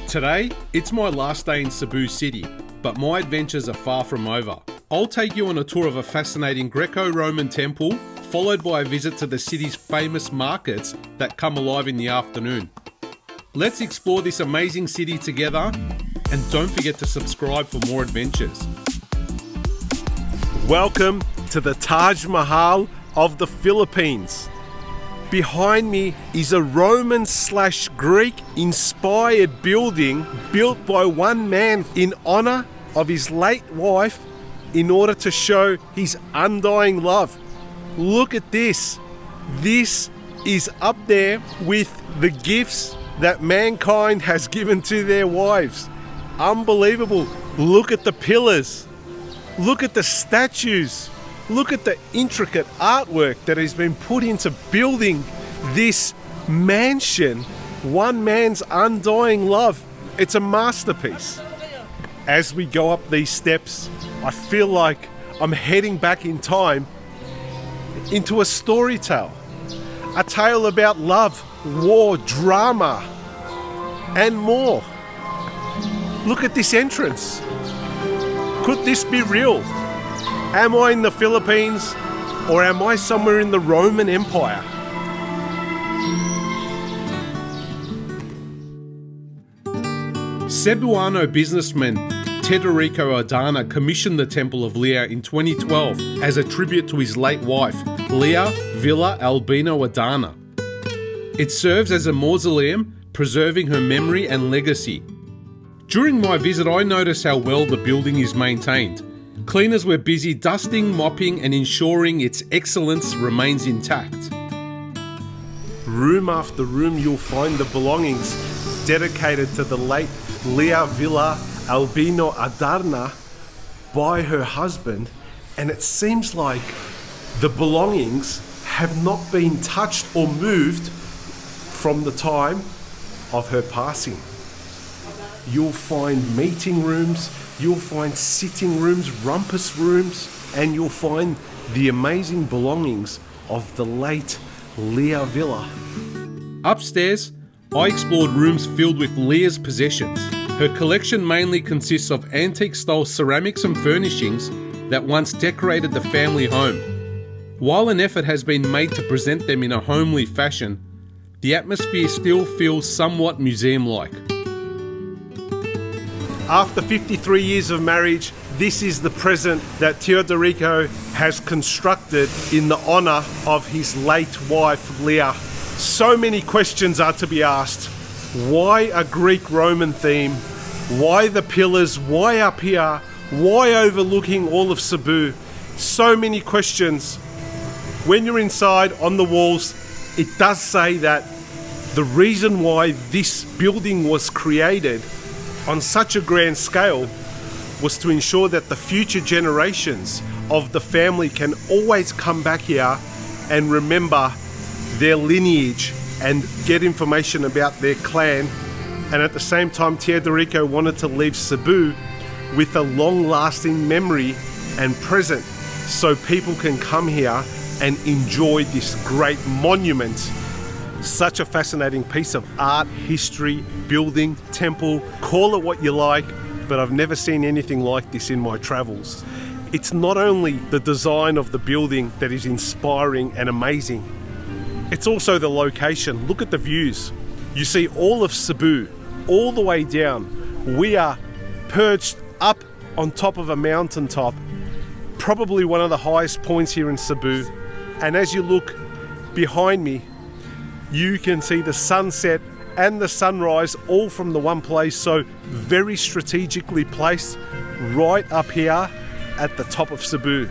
Today, it's my last day in Cebu City, but my adventures are far from over. I'll take you on a tour of a fascinating Greco-Roman temple, followed by a visit to the city's famous markets that come alive in the afternoon. Let's explore this amazing city together, and don't forget to subscribe for more adventures. Welcome to the Taj Mahal of the Philippines. Behind me is a Roman/Greek inspired building built by one man in honor of his late wife in order to show his undying love. Look at this. This is up there with the gifts that mankind has given to their wives. Unbelievable. Look at the pillars. Look at the statues. Look at the intricate artwork that has been put into building this mansion. One man's undying love. It's a masterpiece. As we go up these steps, I feel like I'm heading back in time into a story tale. A tale about love, war, drama, and more. Look at this entrance. Could this be real? Am I in the Philippines or am I somewhere in the Roman Empire? Cebuano businessman Federico Adana commissioned the Temple of Leah in 2012 as a tribute to his late wife, Leah Villa Albino Adana. It serves as a mausoleum, preserving her memory and legacy. During my visit, I noticed how well the building is maintained. Cleaners were busy dusting, mopping, and ensuring its excellence remains intact. Room after room, you'll find the belongings dedicated to the late Leah Villa Albino Adana by her husband, and it seems like the belongings have not been touched or moved from the time of her passing. You'll find meeting rooms, you'll find sitting rooms, rumpus rooms, and you'll find the amazing belongings of the late Leah Villa. Upstairs, I explored rooms filled with Leah's possessions. Her collection mainly consists of antique-style ceramics and furnishings that once decorated the family home. While an effort has been made to present them in a homely fashion, the atmosphere still feels somewhat museum-like. After 53 years of marriage, this is the present that Federico has constructed in the honor of his late wife, Leah. So many questions are to be asked. Why a Greek-Roman theme? Why the pillars? Why up here? Why overlooking all of Cebu? So many questions. When you're inside on the walls, it does say that the reason why this building was created on such a grand scale was to ensure that the future generations of the family can always come back here and remember their lineage and get information about their clan. And at the same time, Federico wanted to leave Cebu with a long-lasting memory and present so people can come here and enjoy this great monument. Such a fascinating piece of art, history, building, temple, call it what you like, but I've never seen anything like this in my travels. It's not only the design of the building that is inspiring and amazing, it's also the location. Look at the views. You see all of Cebu, all the way down. We are perched up on top of a mountaintop, probably one of the highest points here in Cebu. And as you look behind me, you can see the sunset and the sunrise all from the one place, so very strategically placed right up here at the top of Cebu.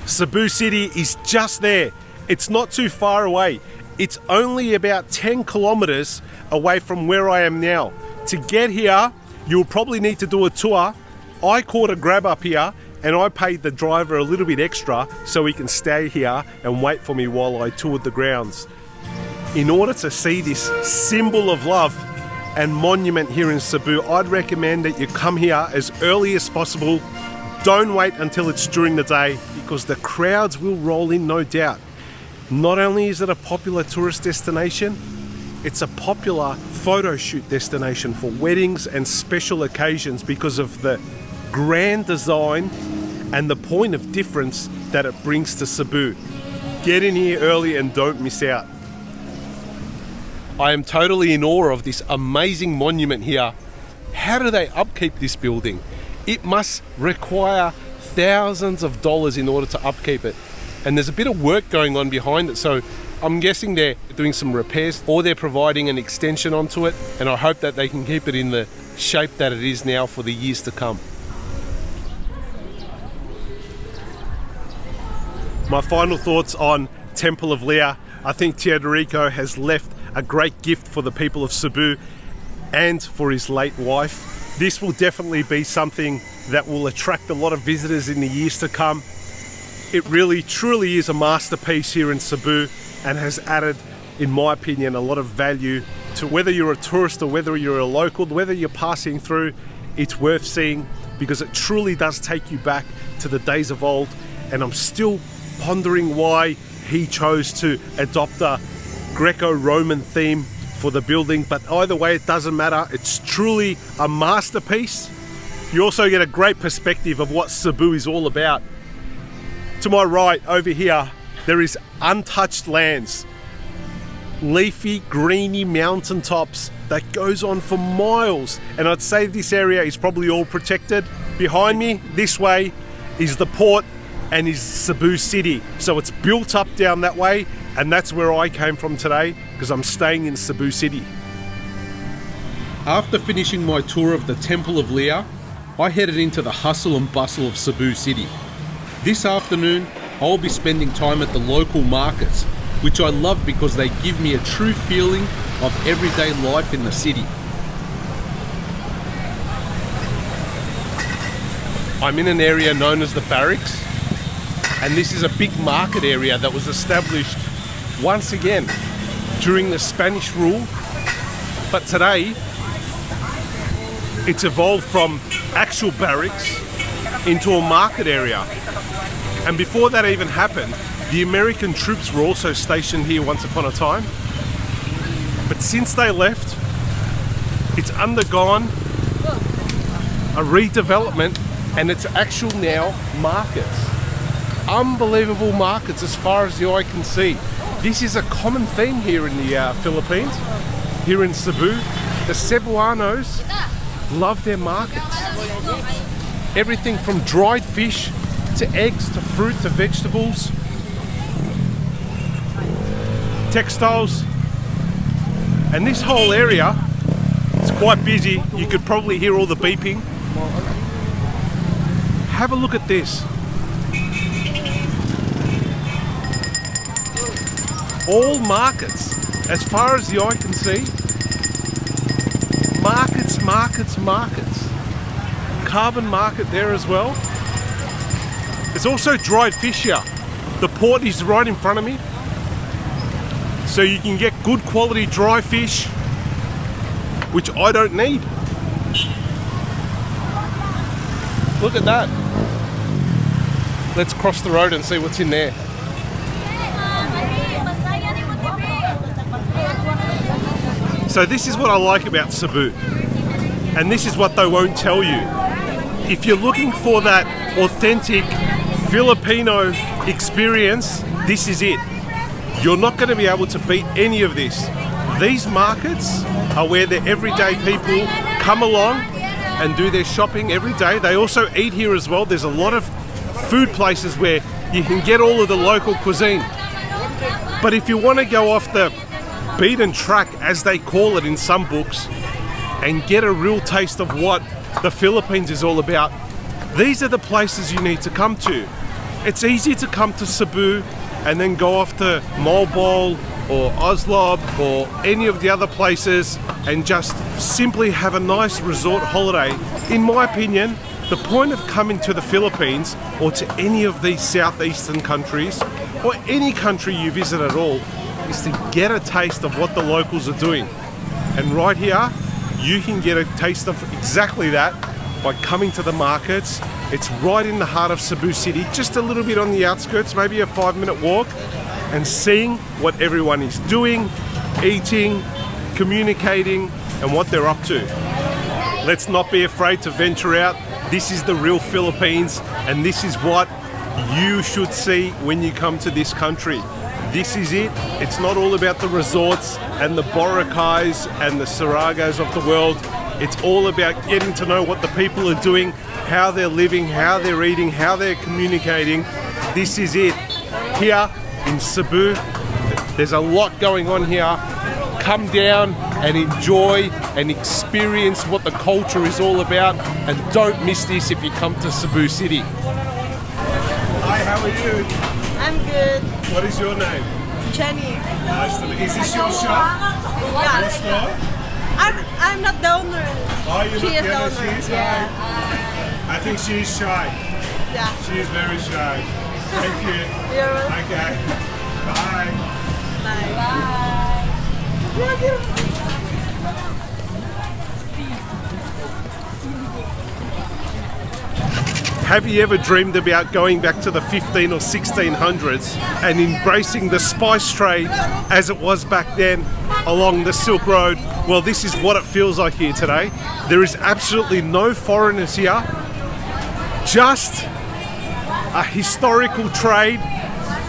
Cebu City is just there. It's not too far away. It's only about 10 kilometers away from where I am now. To get here, you'll probably need to do a tour. I caught a grab up here and I paid the driver a little bit extra so he can stay here and wait for me while I toured the grounds. In order to see this symbol of love and monument here in Cebu, I'd recommend that you come here as early as possible. Don't wait until it's during the day because the crowds will roll in, no doubt. Not only is it a popular tourist destination, It's a popular photo shoot destination for weddings and special occasions because of the grand design and the point of difference that it brings to Cebu. Get in here early and don't miss out. I am totally in awe of this amazing monument here. How do they upkeep this building? It must require thousands of dollars in order to upkeep it. And there's a bit of work going on behind it, so I'm guessing they're doing some repairs or they're providing an extension onto it, and I hope that they can keep it in the shape that it is now for the years to come. My final thoughts on Temple of Leah. I think Teodorico has left a great gift for the people of Cebu and for his late wife. This will definitely be something that will attract a lot of visitors in the years to come. It really, truly is a masterpiece here in Cebu and has added, in my opinion, a lot of value to whether you're a tourist or whether you're a local, whether you're passing through. It's worth seeing because it truly does take you back to the days of old, and I'm still pondering why he chose to adopt a Greco-Roman theme for the building, but either way it doesn't matter. It's truly a masterpiece. You also get a great perspective of what Cebu is all about. To my right over here there is untouched lands, leafy greeny mountaintops that goes on for miles, and I'd say this area is probably all protected. Behind me this way is the port and is Cebu City, so it's built up down that way, and that's where I came from today because I'm staying in Cebu City. After finishing my tour of the Temple of Leah, I headed into the hustle and bustle of Cebu City. This afternoon I'll be spending time at the local markets, which I love because they give me a true feeling of everyday life in the city. I'm in an area known as the Barracks, and this is a big market area that was established once again during the Spanish rule, but today it's evolved from actual barracks into a market area. And before that even happened, the American troops were also stationed here once upon a time, but since they left it's undergone a redevelopment and it's actual now markets. Unbelievable markets as far as the eye can see. This is a common theme here in the Philippines, here in Cebu. The Cebuanos love their markets. Everything from dried fish to eggs to fruit to vegetables, textiles, and this whole area is quite busy. You could probably hear all the beeping. Have a look at this. All markets, as far as the eye can see. Markets, markets, markets. Carbon market there as well. There's also dried fish here. The port is right in front of me, so you can get good quality dry fish, which I don't need. Look at that. Let's cross the road and see what's in there. So this is what I like about Cebu, and this is what they won't tell you. If you're looking for that authentic Filipino experience, this is it. You're not going to be able to beat any of this. These markets are where the everyday people come along and do their shopping every day. They also eat here as well. There's a lot of food places where you can get all of the local cuisine. But if you want to go off the beaten track, as they call it in some books, and get a real taste of what the Philippines is all about, these are the places you need to come to. It's easy to come to Cebu and then go off to Malbol or Oslob or any of the other places and just simply have a nice resort holiday. In my opinion, the point of coming to the Philippines or to any of these southeastern countries or any country you visit at all is to get a taste of what the locals are doing. And right here, you can get a taste of exactly that by coming to the markets. It's right in the heart of Cebu City, just a little bit on the outskirts, maybe a 5-minute walk, and seeing what everyone is doing, eating, communicating, and what they're up to. Let's not be afraid to venture out. This is the real Philippines, and this is what you should see when you come to this country. This is it. It's not all about the resorts and the Boracais and the Saragos of the world. It's all about getting to know what the people are doing, how they're living, how they're eating, how they're communicating. This is it. Here in Cebu, there's a lot going on here. Come down and enjoy and experience what the culture is all about, and don't miss this if you come to Cebu City. Hi, how are you? I'm good. What is your name? Jenny. Nice to meet you. Is this your shop? Yeah. Your store? I'm not the owner. Oh, you're She not is the owner. the She owner. is? Yeah. I think she's shy. Yeah. She is very shy. Thank you. You're welcome. Okay. Bye. Bye. Have you ever dreamed about going back to the 15 or 1600s and embracing the spice trade as it was back then along the Silk Road? Well, this is what it feels like here today. There is absolutely no foreigners here, just a historical trade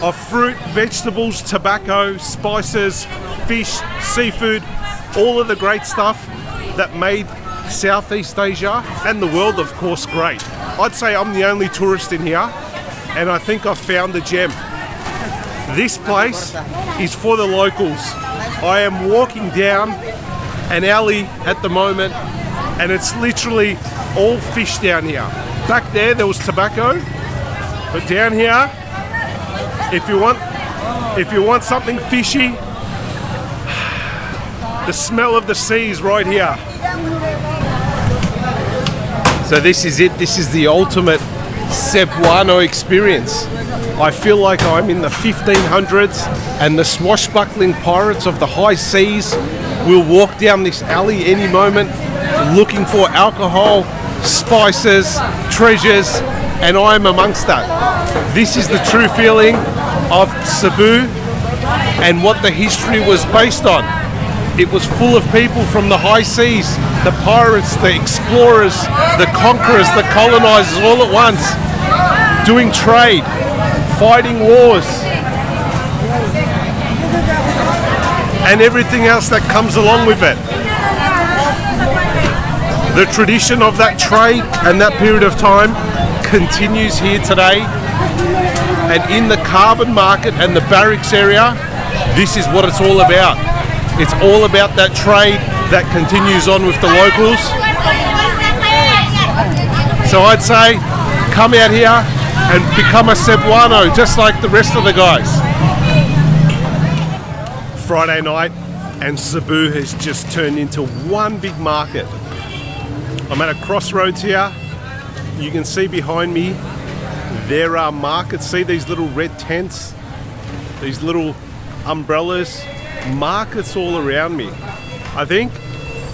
of fruit, vegetables, tobacco, spices, fish, seafood, all of the great stuff that made Southeast Asia and the world, of course, great. I'd say I'm the only tourist in here, and I think I've found the gem. This place is for the locals. I am walking down an alley at the moment, and it's literally all fish down here. Back there was tobacco, but down here, if you want something fishy, the smell of the sea is right here. So this is it. This is the ultimate Cebuano experience. I feel like I'm in the 1500s, and the swashbuckling pirates of the high seas will walk down this alley any moment looking for alcohol, spices, treasures, and I'm amongst that. This is the true feeling of Cebu and what the history was based on. It was full of people from the high seas, the pirates, the explorers, the conquerors, the colonizers, all at once, doing trade, fighting wars, and everything else that comes along with it. The tradition of that trade and that period of time continues here today, and in the carbon market and the barracks area, this is what it's all about. It's all about that trade that continues on with the locals. So I'd say come out here and become a Cebuano just like the rest of the guys. Friday night, and Cebu has just turned into one big market. I'm at a crossroads here. You can see behind me there are markets. See these little red tents, these little umbrellas, markets all around me. I think,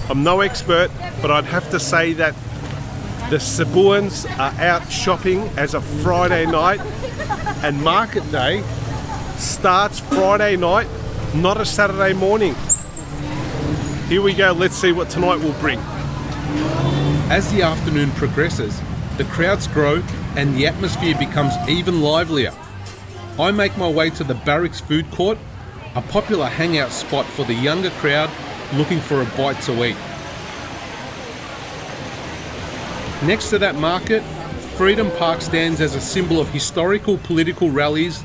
I'm no expert, but I'd have to say that the Cebuans are out shopping as a Friday night, and market day starts Friday night, not a Saturday morning. Here we go, let's see what tonight will bring. As the afternoon progresses, the crowds grow and the atmosphere becomes even livelier. I make my way to the Barracks food court, a popular hangout spot for the younger crowd looking for a bite to eat. Next to that market, Freedom Park stands as a symbol of historical political rallies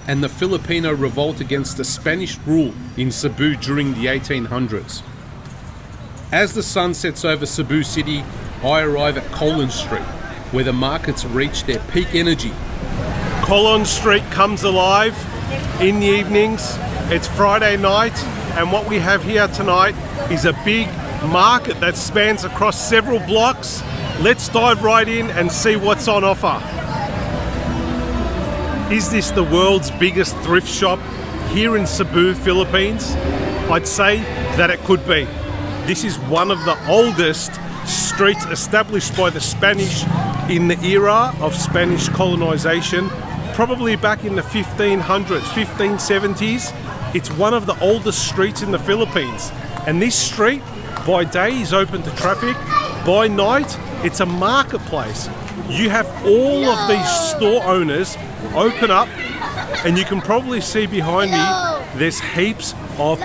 and the Filipino revolt against the Spanish rule in Cebu during the 1800s. As the sun sets over Cebu City, I arrive at Colon Street, where the markets reach their peak energy. Colon Street comes alive in the evenings. It's Friday night, and what we have here tonight is a big market that spans across several blocks. Let's dive right in and see what's on offer. Is this the world's biggest thrift shop here in Cebu, Philippines? I'd say that it could be. This is one of the oldest streets established by the Spanish in the era of Spanish colonization, probably back in the 1500s, 1570s. It's one of the oldest streets in the Philippines. And this street, by day, is open to traffic. By night, it's a marketplace. You have all of these store owners open up, and you can probably see behind me, there's heaps of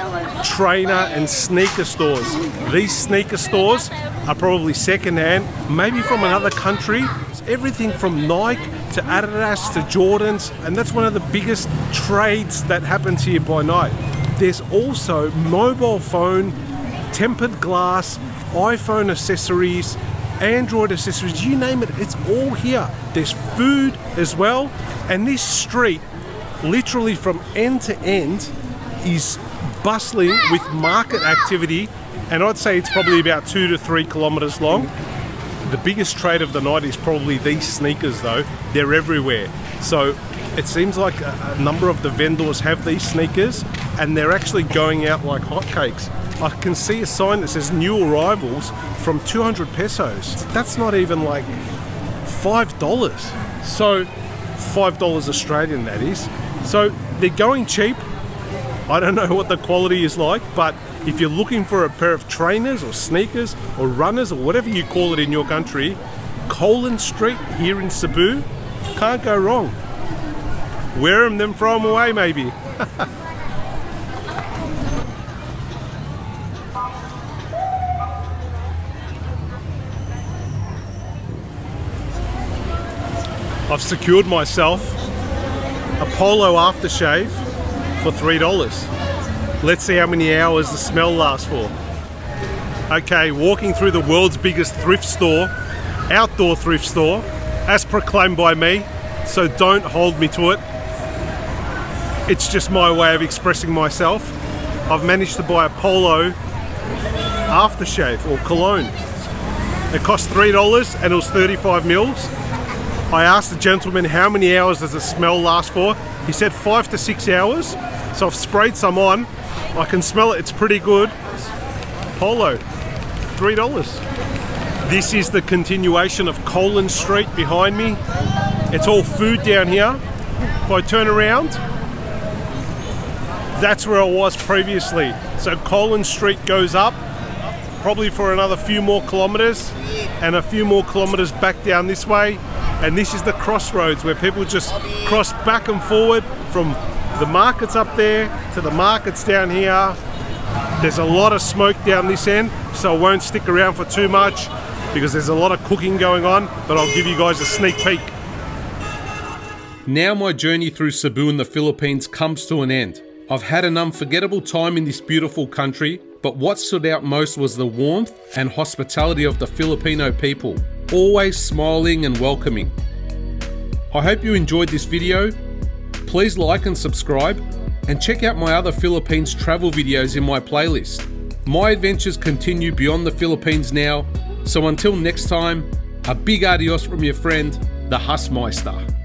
trainer and sneaker stores. These sneaker stores are probably secondhand, maybe from another country. It's everything from Nike to Adidas to Jordans, and that's one of the biggest trades that happens here by night. There's also mobile phone, tempered glass, iPhone accessories, Android accessories, you name it, it's all here. There's food as well, and this street, literally from end to end, is bustling with market activity, and I'd say it's probably about 2 to 3 kilometers long. The biggest trade of the night is probably these sneakers though. They're everywhere. So it seems like a number of the vendors have these sneakers, and they're actually going out like hotcakes. I can see a sign that says new arrivals from 200 pesos. That's not even like $5. So $5 Australian, that is. So they're going cheap. I don't know what the quality is like, but if you're looking for a pair of trainers or sneakers or runners or whatever you call it in your country, Colin Street here in Cebu, can't go wrong. Wear them, then throw them away maybe. I've secured myself a polo aftershave for $3. Let's see how many hours the smell lasts for. Okay, walking through the world's biggest thrift store, outdoor thrift store, as proclaimed by me, so don't hold me to it. It's just my way of expressing myself. I've managed to buy a polo aftershave or cologne. It cost $3 and it was 35 mils. I asked the gentleman how many hours does the smell last for. He said 5 to 6 hours. So I've sprayed some on. I can smell it, it's pretty good. Polo, $3. This is the continuation of Colin Street behind me. It's all food down here. If I turn around, that's where I was previously. So Colin Street goes up, probably for another few more kilometers, and a few more kilometers back down this way. And this is the crossroads where people just cross back and forward from the markets up there to the markets down here. There's a lot of smoke down this end, so I won't stick around for too much because there's a lot of cooking going on, but I'll give you guys a sneak peek. Now my journey through Cebu in the Philippines comes to an end. I've had an unforgettable time in this beautiful country, but what stood out most was the warmth and hospitality of the Filipino people, always smiling and welcoming. I hope you enjoyed this video. Please like and subscribe, and check out my other Philippines travel videos in my playlist. My adventures continue beyond the Philippines now, so until next time, a big adios from your friend, the Husmeister.